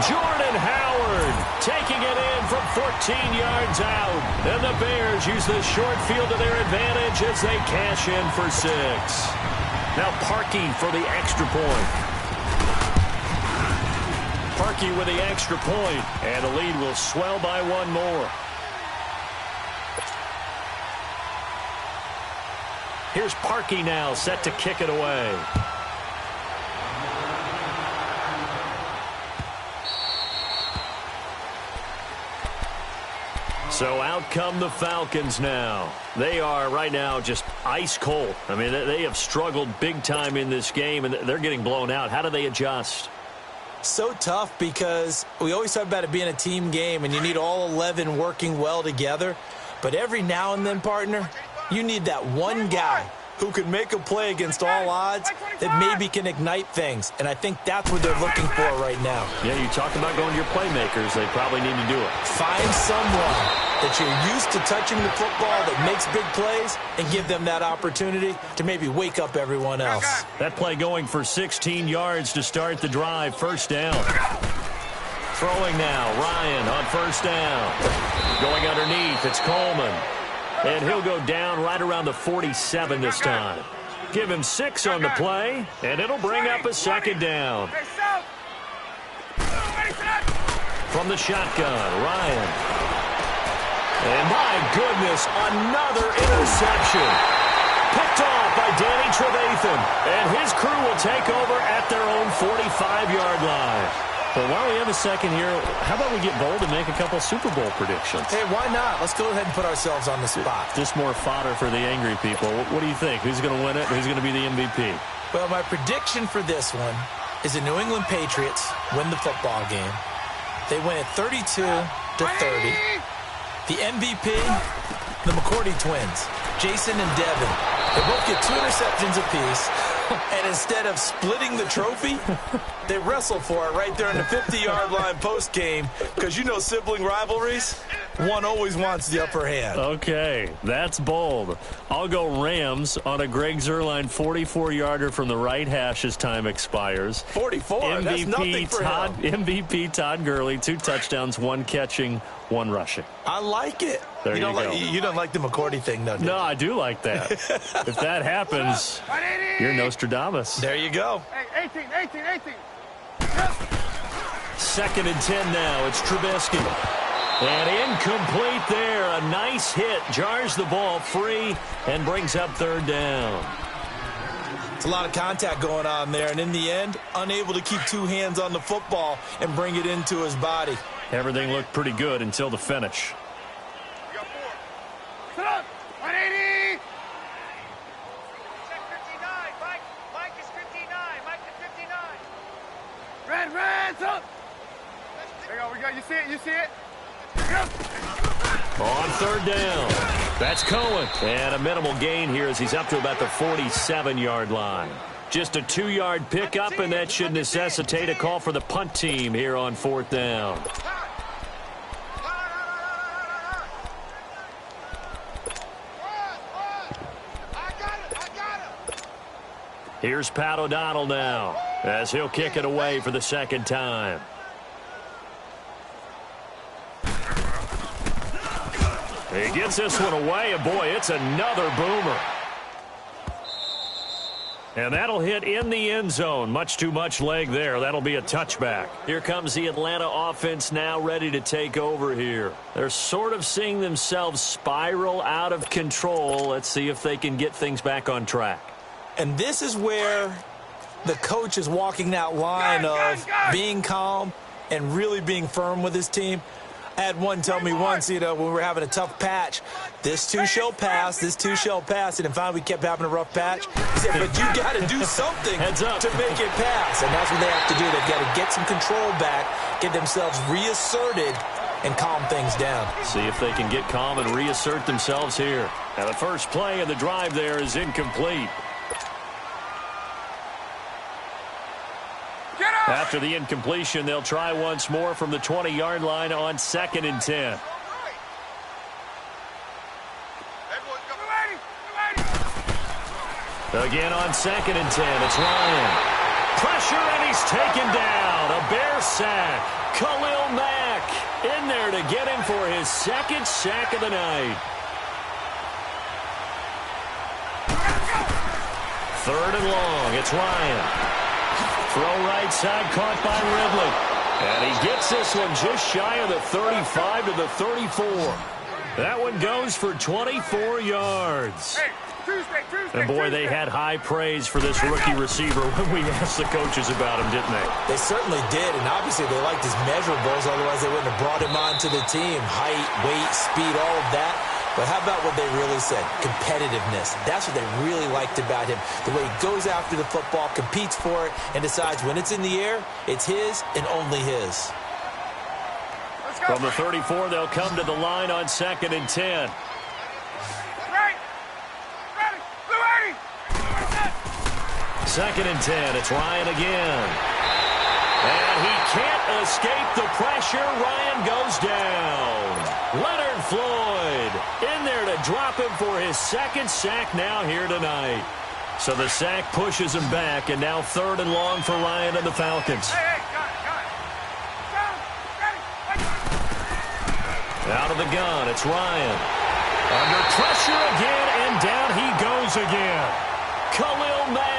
Jordan Howard taking it in from 14 yards out. And the Bears use the short field to their advantage as they cash in for 6. Now Parkey for the extra point. Parkey with the extra point, and the lead will swell by 1 more. Here's Parkey now, set to kick it away. So out come the Falcons now. They are right now just ice cold. I mean, they have struggled big time in this game, and they're getting blown out. How do they adjust? So tough because we always talk about it being a team game, and you need all 11 working well together. But every now and then, partner, you need that one guy who can make a play against all odds that maybe can ignite things. And I think that's what they're looking for right now. Yeah, you talk about going to your playmakers. They probably need to do it. Find someone that you're used to touching the football that makes big plays and give them that opportunity to maybe wake up everyone else. That play going for 16 yards to start the drive. First down. Throwing now. Ryan on first down. Going underneath. It's Coleman. And he'll go down right around the 47 this time. Give him 6 on the play, and it'll bring up a second down. From the shotgun, Ryan. And my goodness, another interception. Picked off by Danny Trevathan. And his crew will take over at their own 45-yard line. Well, while we have a second here, how about we get bold and make a couple Super Bowl predictions? Hey, why not? Let's go ahead and put ourselves on the spot. Just more fodder for the angry people. What do you think? Who's going to win it? Who's going to be the MVP? Well, my prediction for this one is the New England Patriots win the football game. They win it 32-30. The MVP, the McCourty twins, Jason and Devin. They both get 2 interceptions apiece. And instead of splitting the trophy, they wrestle for it right there on the 50-yard line post-game because you know sibling rivalries, one always wants the upper hand. Okay, that's bold. I'll go Rams on a Greg Zuerlein 44-yarder from the right hash as time expires. 44, that's nothing for him. MVP Todd Gurley, 2 touchdowns, 1 catching, 1 rushing. I like it. There you go. You don't like the McCourty thing, though, do you? No, I do like that. If that happens, you're Nostradamus. There you go. Hey, 18. Second and 10 now. It's Trubisky. And incomplete there. A nice hit. Jars the ball free and brings up third down. It's a lot of contact going on there. And in the end, unable to keep 2 hands on the football and bring it into his body. Everything looked pretty good until the finish. We got 4. Sit up. 180. Check 59. Mike is 59. Mike is 59. Red, up. There you go. We got. You see it? On third down. That's Cohen. And a minimal gain here as he's up to about the 47-yard line. Just a 2-yard pickup, and that should necessitate a call for the punt team here on 4th down. Here's Pat O'Donnell now as he'll kick it away for the second time. He gets this one away, and boy, it's another boomer. And that'll hit in the end zone. Much too much leg there. That'll be a touchback. Here comes the Atlanta offense now ready to take over here. They're sort of seeing themselves spiral out of control. Let's see if they can get things back on track. And this is where the coach is walking that line of being calm and really being firm with his team. I had one tell me once, when we were having a tough patch, this too shall pass, this too shall pass. And finally we kept having a rough patch. He said, but you got to do something to make it pass. And that's what they have to do. They've got to get some control back, get themselves reasserted, and calm things down. See if they can get calm and reassert themselves here. Now the first play of the drive there is incomplete. After the incompletion, they'll try once more from the 20-yard line on 2nd and 10. Again on 2nd and 10, it's Ryan. Pressure, and he's taken down. A Bear sack. Khalil Mack in there to get him for his 2nd sack of the night. 3rd and long, it's Ryan. Throw right side, caught by Ridley. And he gets this one just shy of the 35 to the 34. That one goes for 24 yards. And boy, they had high praise for this rookie receiver when we asked the coaches about him, didn't they? They certainly did, and obviously they liked his measurables, otherwise they wouldn't have brought him onto the team. Height, weight, speed, all of that. But how about what they really said? Competitiveness. That's what they really liked about him. The way he goes after the football, competes for it, and decides when it's in the air, it's his and only his. From the 34, they'll come to the line on 2nd and 10. 2nd and 10. It's Ryan again. And he can't escape the pressure. Ryan goes down. Leonard Floyd in there to drop him for his 2nd sack now here tonight. So the sack pushes him back, and now 3rd and long for Ryan and the Falcons. Out of the gun, it's Ryan. Under pressure again, and down he goes again. Khalil Mack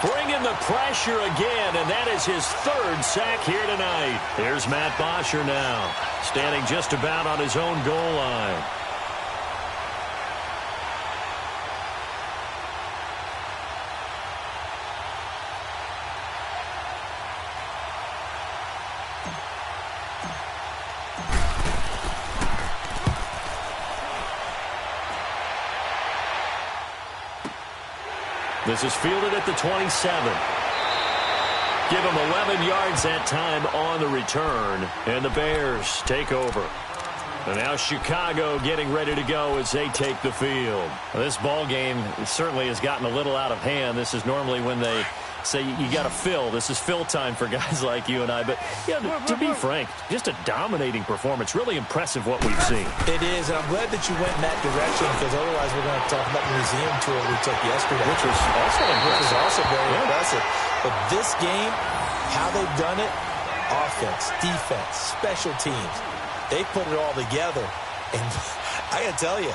bringing the pressure again, and that is his 3rd sack here tonight. Here's Matt Bosher now, standing just about on his own goal line. This is fielded at the 27. Give him 11 yards that time on the return, and the Bears take over. And now Chicago getting ready to go as they take the field. Well, this ball game certainly has gotten a little out of hand. This is normally when they say you got to fill. This is fill time for guys like you and I. But yeah, to be frank, just a dominating performance. Really impressive what we've seen. It is, and I'm glad that you went in that direction, because otherwise we're going to talk about the museum tour we took yesterday. Which was also impressive. Which was also very impressive. But this game, how they've done it, offense, defense, special teams, they put it all together. And I got to tell you,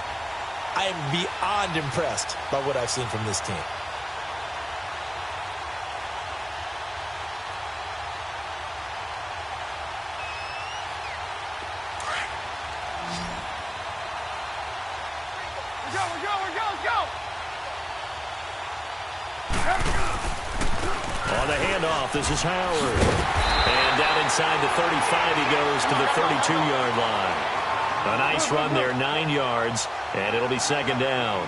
I am beyond impressed by what I've seen from this team. On the handoff, this is Howard. And down inside the 35, he goes to the 32-yard line. A nice run there, 9 yards, and it'll be 2nd down.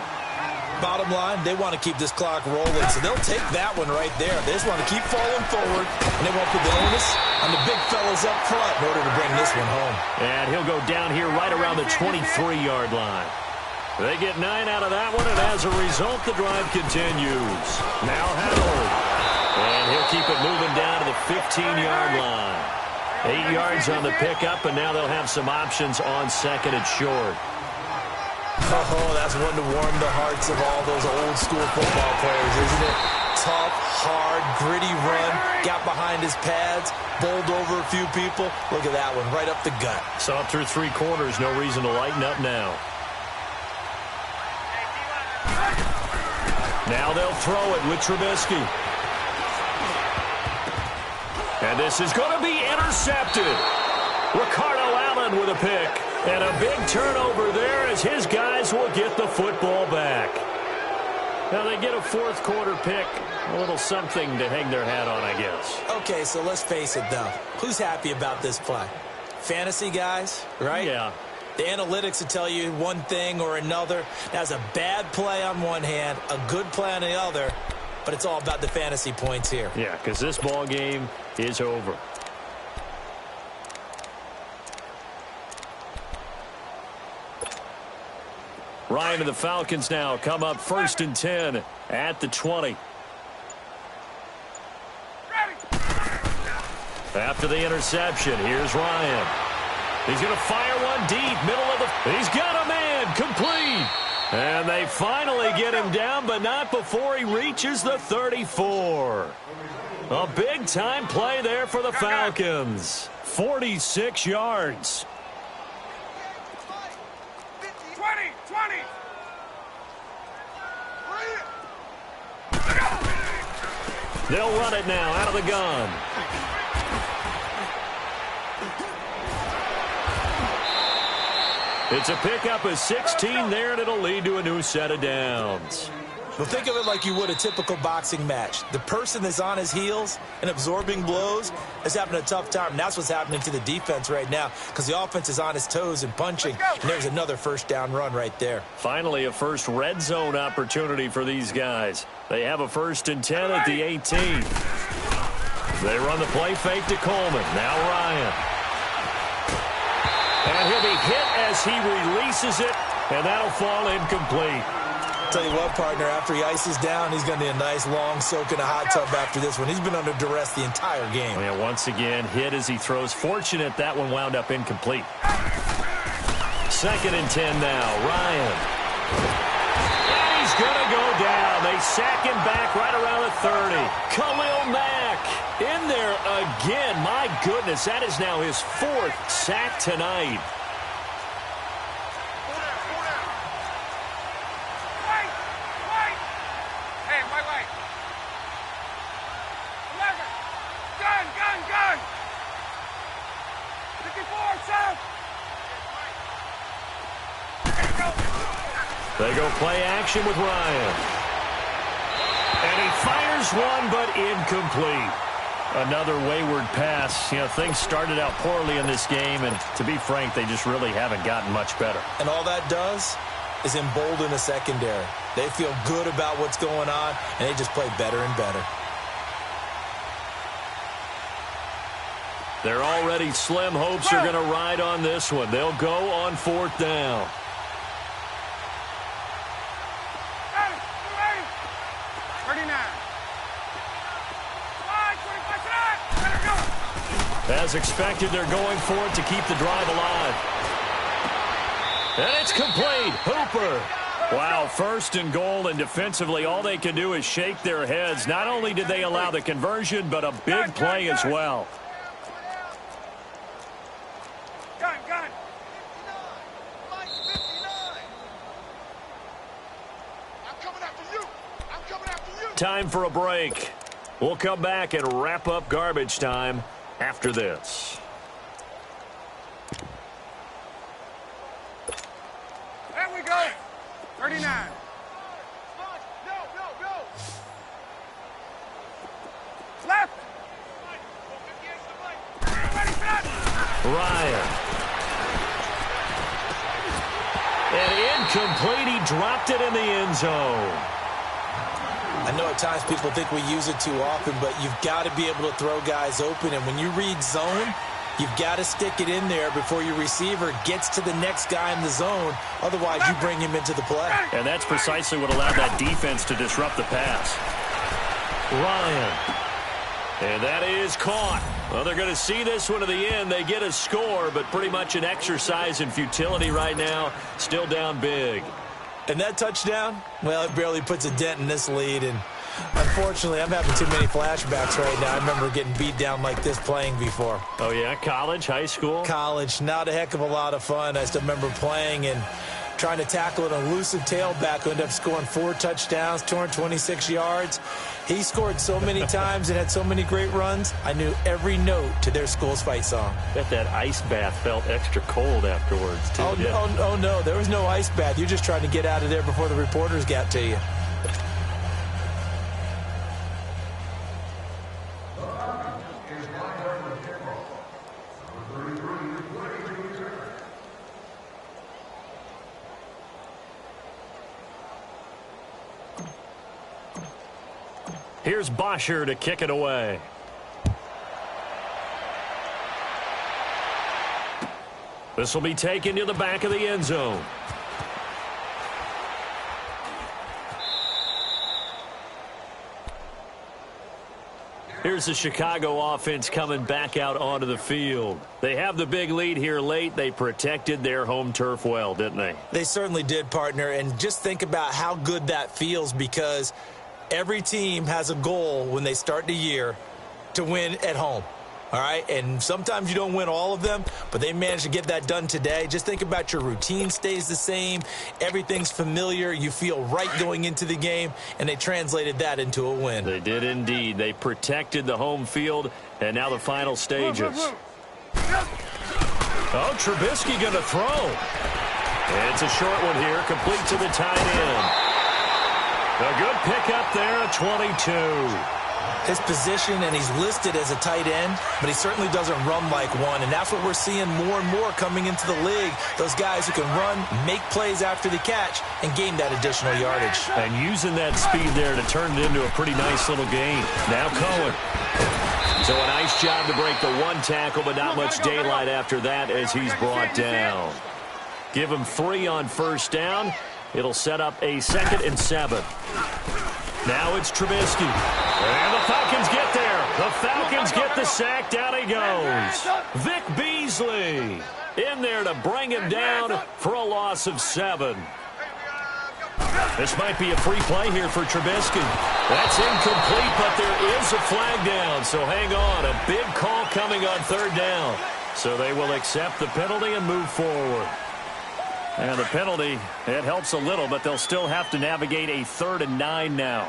Bottom line, they want to keep this clock rolling, so they'll take that one right there. They just want to keep falling forward, and they won't put the onus on the big fellas up front in order to bring this one home. And he'll go down here right around the 23-yard line. They get 9 out of that one, and as a result, the drive continues. Now Howard. And he'll keep it moving down to the 15-yard line. 8 yards on the pickup, and now they'll have some options on 2nd and short. Oh, that's one to warm the hearts of all those old-school football players, isn't it? Tough, hard, gritty run, got behind his pads, bowled over a few people. Look at that one, right up the gut. So up through 3 quarters, no reason to lighten up now. Now they'll throw it with Trubisky. And this is going to be intercepted. Ricardo Allen with a pick. And a big turnover there as his guys will get the football back. Now they get a 4th quarter pick. A little something to hang their hat on, I guess. Okay, so let's face it, though. Who's happy about this play? Fantasy guys, right? Yeah. The analytics will tell you one thing or another. That's a bad play on one hand, a good play on the other, but it's all about the fantasy points here. Yeah, because this ball game is over. Ryan and the Falcons now come up 1st and 10 at the 20. After the interception, here's Ryan. He's going to fire one deep, middle of the... He's got a man, complete. And they finally get him down, but not before he reaches the 34. A big-time play there for the Falcons. 46 yards. 20. They'll run it now out of the gun. It's a pickup of 16 there, and it'll lead to a new set of downs. Well, think of it like you would a typical boxing match. The person that's on his heels and absorbing blows is having a tough time. And that's what's happening to the defense right now, because the offense is on his toes and punching. And there's another 1st down run right there. Finally, a first red zone opportunity for these guys. They have a 1st and 10 at the 18. They run the play fake to Coleman. Now Ryan. And he'll be hit as he releases it, and that'll fall incomplete. Tell you what, partner, after he ices down, he's going to need a nice long soak in a hot tub after this one. He's been under duress the entire game. Yeah, once again, hit as he throws. Fortunate that one wound up incomplete. 2nd and 10 now. Ryan. And he's going to go down. They sack him back right around the 30. Khalil Mack in there again. My goodness, that is now his 4th sack tonight. They go play action with Ryan. And he fires one, but incomplete. Another wayward pass. You know, things started out poorly in this game, and to be frank, they just really haven't gotten much better. And all that does is embolden the secondary. They feel good about what's going on, and they just play better and better. Their already slim hopes are going to ride on this one. They'll go on 4th down. As expected, they're going for it to keep the drive alive. And it's complete. Hooper. Wow, 1st and goal, and defensively, all they can do is shake their heads. Not only did they allow the conversion, but a big play as well. Gun. I'm coming after you. Time for a break. We'll come back and wrap up garbage time after this. There we go. 39. No. Left. Ryan. And incomplete. He dropped it in the end zone. I know at times people think we use it too often, but you've got to be able to throw guys open. And when you read zone, you've got to stick it in there before your receiver gets to the next guy in the zone. Otherwise, you bring him into the play. And that's precisely what allowed that defense to disrupt the pass. Ryan. And that is caught. Well, they're going to see this one to the end. They get a score, but pretty much an exercise in futility right now. Still down big. And that touchdown, well, it barely puts a dent in this lead. And unfortunately, I'm having too many flashbacks right now. I remember getting beat down like this playing before. Oh, yeah? College, high school? College. Not a heck of a lot of fun. I still remember playing and trying to tackle an elusive tailback who ended up scoring 4 touchdowns, 226 yards. He scored so many times and had so many great runs, I knew every note to their school's fight song. Bet that ice bath felt extra cold afterwards, too. Oh, no, there was no ice bath. You're just trying to get out of there before the reporters got to you. Here's Bosher to kick it away. This will be taken to the back of the end zone. Here's the Chicago offense coming back out onto the field. They have the big lead here late. They protected their home turf well, didn't they? They certainly did, partner. And just think about how good that feels, because every team has a goal when they start the year to win at home. All right, and sometimes you don't win all of them, but they managed to get that done today. Just think about your routine stays the same. Everything's familiar. You feel right going into the game, and they translated that into a win. They did indeed. They protected the home field, and now the final stages. Oh, Trubisky going to throw. It's a short one here, complete to the tight end. A good pickup there at 22. His position, and he's listed as a tight end, but he certainly doesn't run like one, and that's what we're seeing more and more coming into the league. Those guys who can run, make plays after the catch, and gain that additional yardage. And using that speed there to turn it into a pretty nice little gain. Now Cohen. So a nice job to break the one tackle, but not much daylight after that as he's brought down. Give him 3 on first down, It'll set up a 2nd and 7. Now it's Trubisky. And the Falcons get there. The Falcons get the sack. Down he goes. Vic Beasley in there to bring him down for a loss of 7. This might be a free play here for Trubisky. That's incomplete, but there is a flag down. So hang on. A big call coming on 3rd down. So they will accept the penalty and move forward. And the penalty, it helps a little, but they'll still have to navigate a 3rd and 9 now.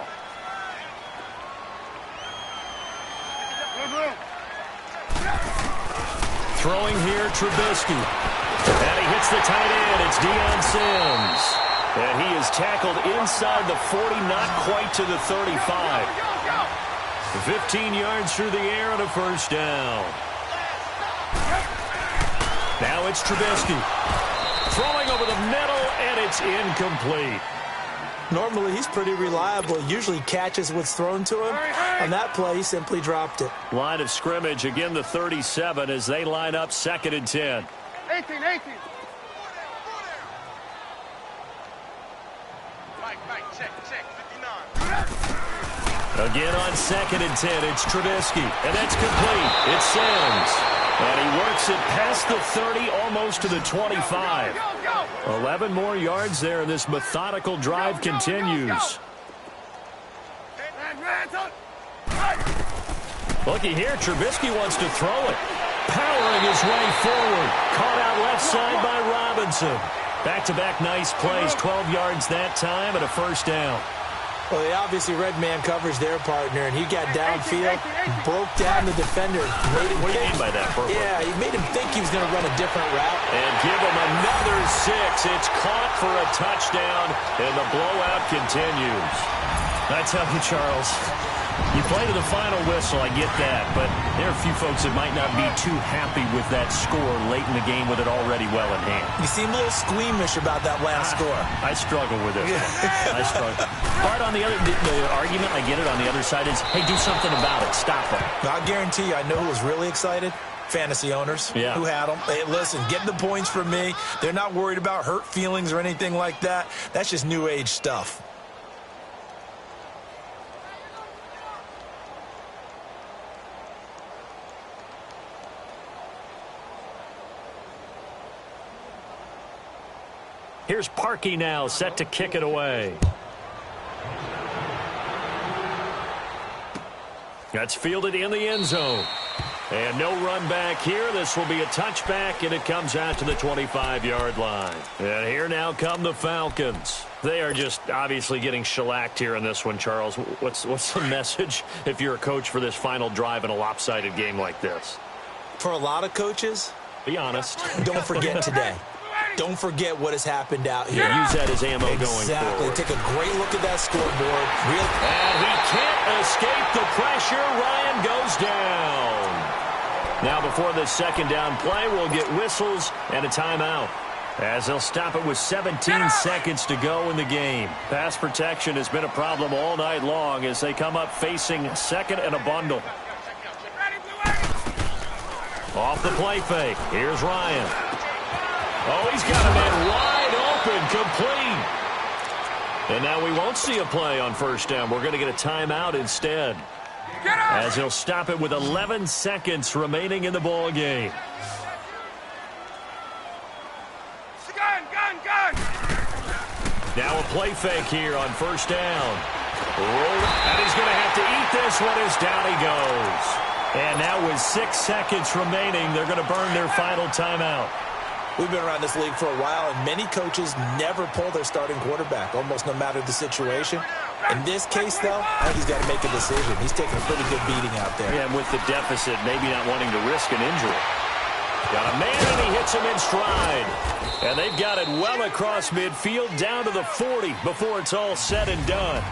Throwing here, Trubisky. And he hits the tight end. It's Deion Sims. And he is tackled inside the 40, not quite to the 35. 15 yards through the air and a 1st down. Now it's Trubisky. Throwing over the middle, and it's incomplete. Normally, he's pretty reliable. Usually catches what's thrown to him. On that play, he simply dropped it. Line of scrimmage, again the 37 as they line up 2nd and 10. 18. Check, 59. Again on 2nd and 10, it's Trubisky, and that's complete. It's Sims. And he works it past the 30, almost to the 25. 11 more yards there, and this methodical drive continues. Looky here, Trubisky wants to throw it. Powering his way forward. Caught out left side by Robinson. Back-to-back nice plays, 12 yards that time, and a 1st down. Well, they obviously read man coverage their partner, and he got downfield, broke down the defender. What do you mean by that, Burke? Yeah, he made him think he was going to run a different route. And give him another 6. It's caught for a touchdown, and the blowout continues. I tell you, Charles, you play to the final whistle, I get that, but there are a few folks that might not be too happy with that score late in the game with it already well in hand. You seem a little squeamish about that last score. I struggle with it. I struggle. But on the argument, I get it, on the other side is, hey, do something about it. Stop them. I guarantee you, I know who was really excited. Fantasy owners who had them. Hey, listen, get the points for me. They're not worried about hurt feelings or anything like that. That's just new age stuff. Here's Parkey now, set to kick it away. That's fielded in the end zone. And no run back here. This will be a touchback, and it comes out to the 25-yard line. And here now come the Falcons. They are just obviously getting shellacked here in this one, Charles. What's the message if you're a coach for this final drive in a lopsided game like this? For a lot of coaches, be honest. Don't forget today. Don't forget what has happened out here. Use that as ammo going forward. Exactly. Take a great look at that scoreboard. And he can't escape the pressure. Ryan goes down. Now before this 2nd down play, we'll get whistles and a timeout, as they'll stop it with 17 seconds to go in the game. Pass protection has been a problem all night long as they come up facing 2nd and a bundle. Off the play fake. Here's Ryan. Oh, he's got a man wide open, complete. And now we won't see a play on 1st down. We're going to get a timeout instead, as he'll stop it with 11 seconds remaining in the ball game. Gun. Now a play fake here on 1st down. And he's going to have to eat this one as down he goes. And now with 6 seconds remaining, they're going to burn their final timeout. We've been around this league for a while, and many coaches never pull their starting quarterback, almost no matter the situation. In this case, though, I think he's got to make a decision. He's taking a pretty good beating out there. Yeah, and with the deficit, maybe not wanting to risk an injury. Got a man, and he hits him in stride. And they've got it well across midfield, down to the 40 before it's all said and done.